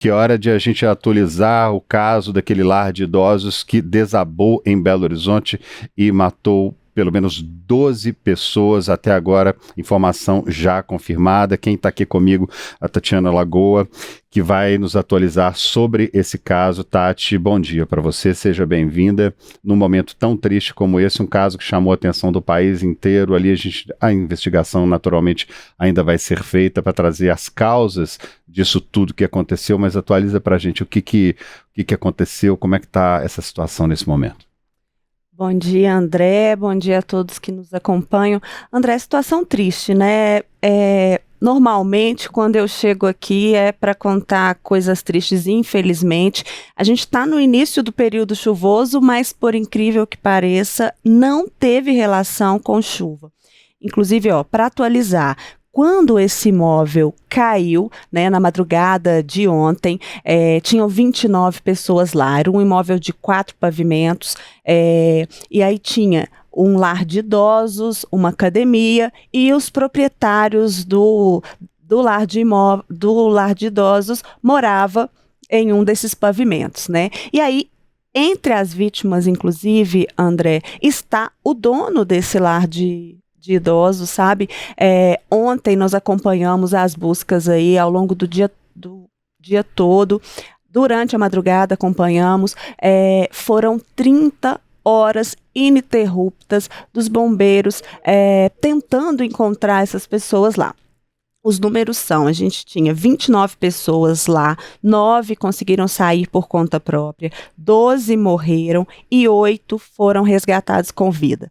Que hora de a gente atualizar o caso daquele lar de idosos que desabou em Belo Horizonte e matou pelo menos 12 pessoas até agora, informação já confirmada. Quem está aqui comigo, a Tatiana Lagoa, que vai nos atualizar sobre esse caso. Tati, bom dia para você, seja bem-vinda. Num momento tão triste como esse, um caso que chamou a atenção do país inteiro, ali a investigação naturalmente ainda vai ser feita para trazer as causas disso tudo que aconteceu, mas atualiza para a gente o que aconteceu, como é que está essa situação nesse momento. Bom dia, André. Bom dia a todos que nos acompanham. André, situação triste, né? Normalmente, quando eu chego aqui é para contar coisas tristes, infelizmente. A gente está no início do período chuvoso, mas, por incrível que pareça, não teve relação com chuva. Inclusive, para atualizar, quando esse imóvel caiu, né, na madrugada de ontem, tinham 29 pessoas lá. Era um imóvel de 4 pavimentos, e aí tinha um lar de idosos, uma academia e os proprietários do lar de idosos morava em um desses pavimentos, né? E aí, entre as vítimas, inclusive, André, está o dono desse lar de idosos, sabe? Ontem nós acompanhamos as buscas aí ao longo do dia todo. Durante a madrugada acompanhamos. Foram 30 horas ininterruptas dos bombeiros tentando encontrar essas pessoas lá. Os números são, a gente tinha 29 pessoas lá, 9 conseguiram sair por conta própria, 12 morreram e 8 foram resgatados com vida.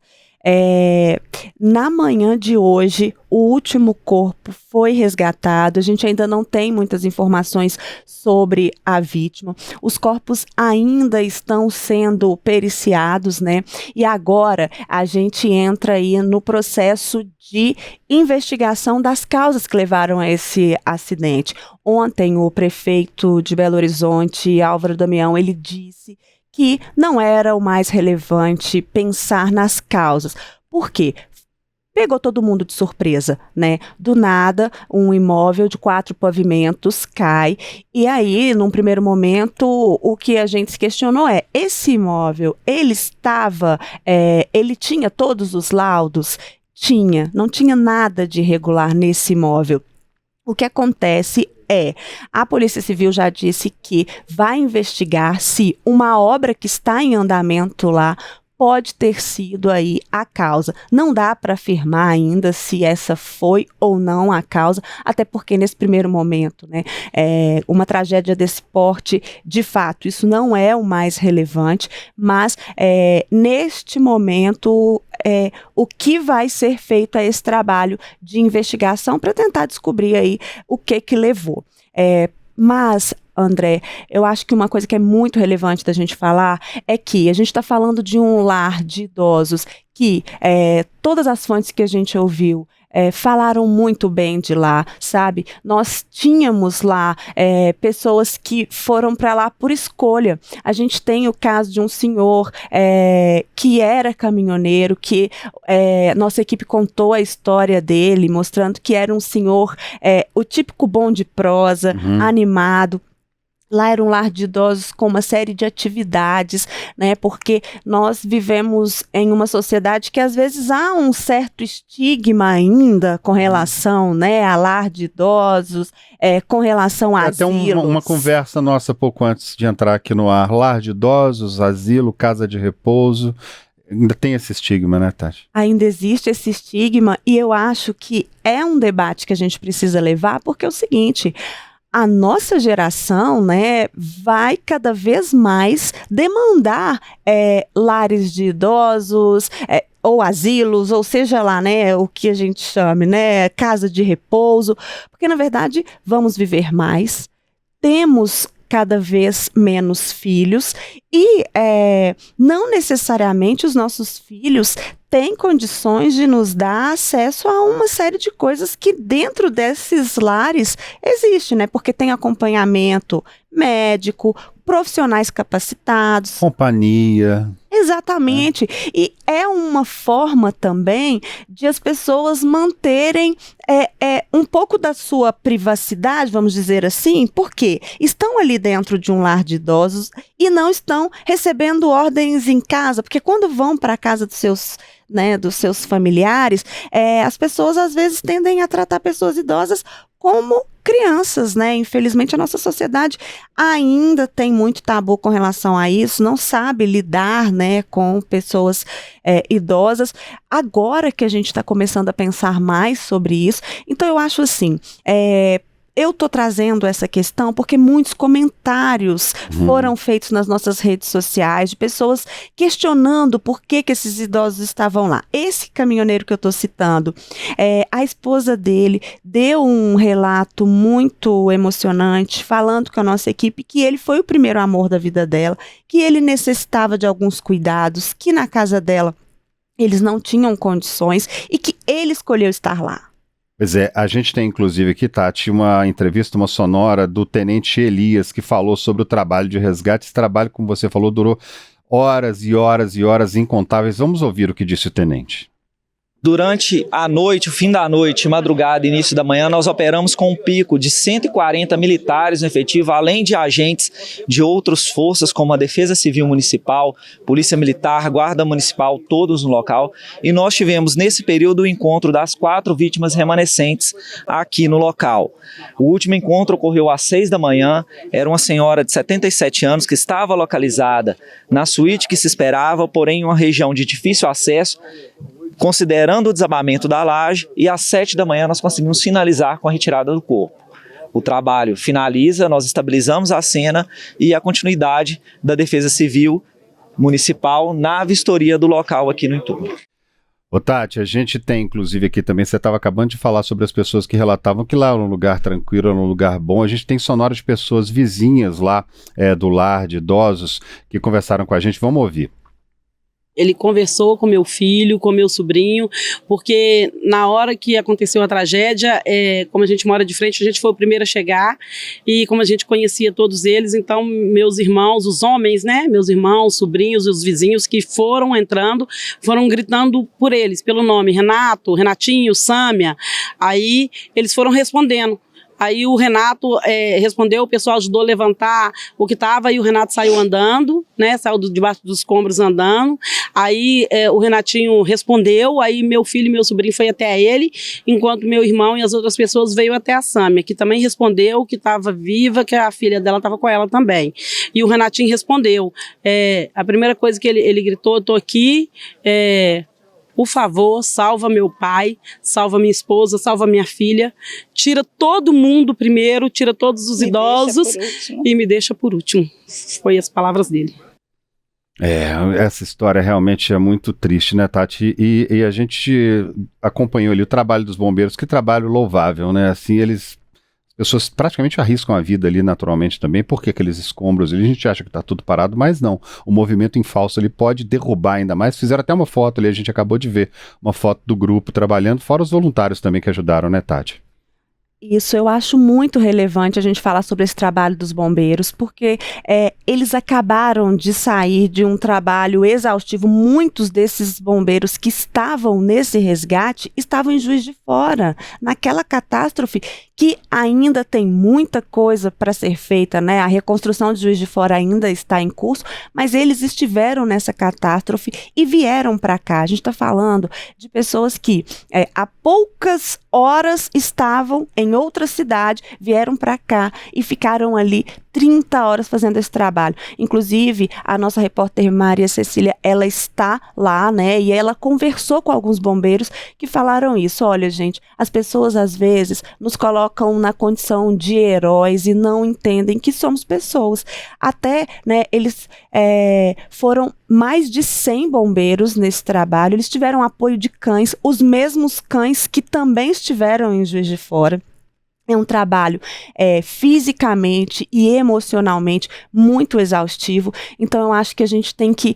Na manhã de hoje, o último corpo foi resgatado. A gente ainda não tem muitas informações sobre a vítima. Os corpos ainda estão sendo periciados, né? E agora a gente entra aí no processo de investigação das causas que levaram a esse acidente. Ontem, o prefeito de Belo Horizonte, Álvaro Damião, ele disse que não era o mais relevante pensar nas causas. Por quê? Pegou todo mundo de surpresa, né? Do nada, um imóvel de 4 pavimentos cai. E aí, num primeiro momento, o que a gente se questionou esse imóvel, ele tinha todos os laudos? Tinha, não tinha nada de irregular nesse imóvel. O que acontece a Polícia Civil já disse que vai investigar se uma obra que está em andamento lá pode ter sido aí a causa. Não dá para afirmar ainda se essa foi ou não a causa, até porque nesse primeiro momento, né, uma tragédia desse porte, de fato, isso não é o mais relevante, mas neste momento o que vai ser feito é esse trabalho de investigação para tentar descobrir aí o que levou. Mas, André, eu acho que uma coisa que é muito relevante da gente falar é que a gente está falando de um lar de idosos que todas as fontes que a gente ouviu falaram muito bem de lá, sabe? Nós tínhamos lá pessoas que foram para lá por escolha. A gente tem o caso de um senhor que era caminhoneiro, que nossa equipe contou a história dele, mostrando que era um senhor, o típico bom de prosa, animado. Lá era um lar de idosos com uma série de atividades, né? Porque nós vivemos em uma sociedade que às vezes há um certo estigma ainda com relação, né, a lar de idosos, com relação a asilos. Até uma conversa nossa pouco antes de entrar aqui no ar. Lar de idosos, asilo, casa de repouso. Ainda tem esse estigma, né, Tati? Ainda existe esse estigma e eu acho que é um debate que a gente precisa levar, porque é o seguinte: a nossa geração, né, vai cada vez mais demandar lares de idosos, ou asilos, ou seja lá, né, o que a gente chame, né, casa de repouso, porque na verdade vamos viver mais, temos cada vez menos filhos e não necessariamente os nossos filhos têm condições de nos dar acesso a uma série de coisas que dentro desses lares existe, né? Porque tem acompanhamento médico, profissionais capacitados. Companhia. Exatamente. E é uma forma também de as pessoas manterem um pouco da sua privacidade, vamos dizer assim, porque estão ali dentro de um lar de idosos e não estão recebendo ordens em casa, porque quando vão para a casa dos seus familiares, as pessoas às vezes tendem a tratar pessoas idosas como crianças, né? Infelizmente a nossa sociedade ainda tem muito tabu com relação a isso, não sabe lidar, né, com pessoas idosas. Agora que a gente está começando a pensar mais sobre isso, então eu acho assim, eu estou trazendo essa questão porque muitos comentários foram feitos nas nossas redes sociais de pessoas questionando por que esses idosos estavam lá. Esse caminhoneiro que eu estou citando, a esposa dele deu um relato muito emocionante, falando com a nossa equipe que ele foi o primeiro amor da vida dela, que ele necessitava de alguns cuidados, que na casa dela eles não tinham condições e que ele escolheu estar lá. Pois é, a gente tem inclusive aqui, Tati, uma entrevista, uma sonora do Tenente Elias, que falou sobre o trabalho de resgate. Esse trabalho, como você falou, durou horas e horas e horas incontáveis. Vamos ouvir o que disse o Tenente. Durante a noite, o fim da noite, madrugada e início da manhã, nós operamos com um pico de 140 militares no efetivo, além de agentes de outras forças, como a Defesa Civil Municipal, Polícia Militar, Guarda Municipal, todos no local. E nós tivemos, nesse período, o encontro das 4 vítimas remanescentes aqui no local. O último encontro ocorreu às 6 da manhã, era uma senhora de 77 anos que estava localizada na suíte que se esperava, porém em uma região de difícil acesso, considerando o desabamento da laje, e às 7 da manhã nós conseguimos finalizar com a retirada do corpo. O trabalho finaliza, nós estabilizamos a cena e a continuidade da Defesa Civil Municipal na vistoria do local aqui no entorno. Ô Tati, a gente tem inclusive aqui também, você estava acabando de falar sobre as pessoas que relatavam que lá era um lugar tranquilo, era um lugar bom. A gente tem sonoras de pessoas vizinhas lá do lar de idosos que conversaram com a gente. Vamos ouvir. Ele conversou com meu filho, com meu sobrinho, porque na hora que aconteceu a tragédia, como a gente mora de frente, a gente foi o primeiro a chegar, e como a gente conhecia todos eles, então meus irmãos, os homens, né, meus irmãos, sobrinhos e os vizinhos que foram entrando, foram gritando por eles, pelo nome, Renato, Renatinho, Sâmia, aí eles foram respondendo. Aí o Renato respondeu, o pessoal ajudou a levantar o que estava, e o Renato saiu andando, né, saiu debaixo dos escombros andando. Aí o Renatinho respondeu, aí meu filho e meu sobrinho foi até ele, enquanto meu irmão e as outras pessoas veio até a Sâmia, que também respondeu que estava viva, que a filha dela estava com ela também. E o Renatinho respondeu, a primeira coisa que ele gritou, eu tô aqui, por favor, salva meu pai, salva minha esposa, salva minha filha, tira todo mundo primeiro, tira todos os idosos e me deixa por último. Foi as palavras dele. Essa história realmente é muito triste, né, Tati? E a gente acompanhou ali o trabalho dos bombeiros, que trabalho louvável, né? Assim, pessoas praticamente arriscam a vida ali naturalmente também, porque aqueles escombros ali, a gente acha que está tudo parado, mas não. O movimento em falso ali pode derrubar ainda mais. Fizeram até uma foto ali, a gente acabou de ver uma foto do grupo trabalhando, fora os voluntários também que ajudaram, né, Tati? Isso, eu acho muito relevante a gente falar sobre esse trabalho dos bombeiros, porque eles acabaram de sair de um trabalho exaustivo. Muitos desses bombeiros que estavam nesse resgate estavam em Juiz de Fora, naquela catástrofe que ainda tem muita coisa para ser feita, né? A reconstrução de Juiz de Fora ainda está em curso, mas eles estiveram nessa catástrofe e vieram para cá. A gente está falando de pessoas que há poucas horas estavam em outra cidade, vieram para cá e ficaram ali 30 horas fazendo esse trabalho. Inclusive, a nossa repórter Maria Cecília, ela está lá, né? E ela conversou com alguns bombeiros que falaram isso. Olha, gente, as pessoas às vezes nos colocam na condição de heróis e não entendem que somos pessoas. Até, né, eles foram mais de 100 bombeiros nesse trabalho. Eles tiveram apoio de cães, os mesmos cães que também estiveram em Juiz de Fora. É um trabalho fisicamente e emocionalmente muito exaustivo. Então, eu acho que a gente tem que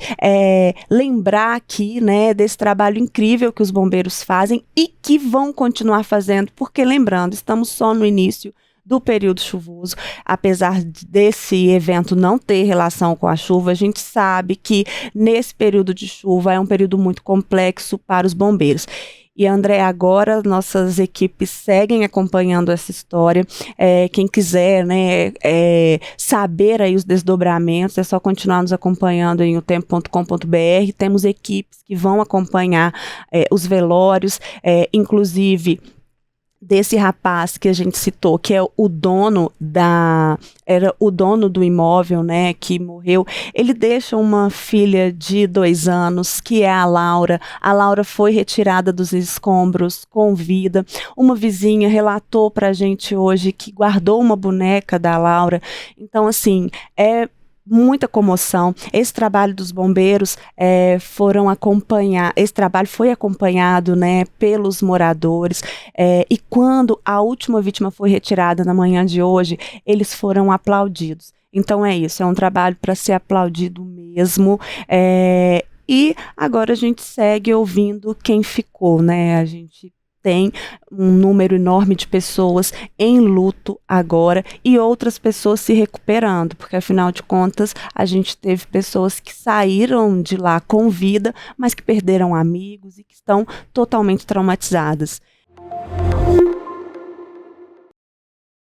lembrar aqui, né, desse trabalho incrível que os bombeiros fazem e que vão continuar fazendo, porque, lembrando, estamos só no início do período chuvoso. Apesar desse evento não ter relação com a chuva, a gente sabe que nesse período de chuva é um período muito complexo para os bombeiros. E, André, agora nossas equipes seguem acompanhando essa história. Quem quiser, né, saber aí os desdobramentos, é só continuar nos acompanhando em otempo.com.br. Temos equipes que vão acompanhar os velórios, inclusive desse rapaz que a gente citou, que é era o dono do imóvel, né, que morreu. Ele deixa uma filha de 2 anos, que é a Laura. A Laura foi retirada dos escombros com vida. Uma vizinha relatou pra gente hoje que guardou uma boneca da Laura. Então, assim, muita comoção. Esse trabalho dos bombeiros esse trabalho foi acompanhado, né, pelos moradores, e quando a última vítima foi retirada na manhã de hoje, eles foram aplaudidos. Então é isso, é um trabalho para ser aplaudido mesmo, e agora a gente segue ouvindo quem ficou, né, a gente tem um número enorme de pessoas em luto agora e outras pessoas se recuperando, porque afinal de contas a gente teve pessoas que saíram de lá com vida, mas que perderam amigos e que estão totalmente traumatizadas.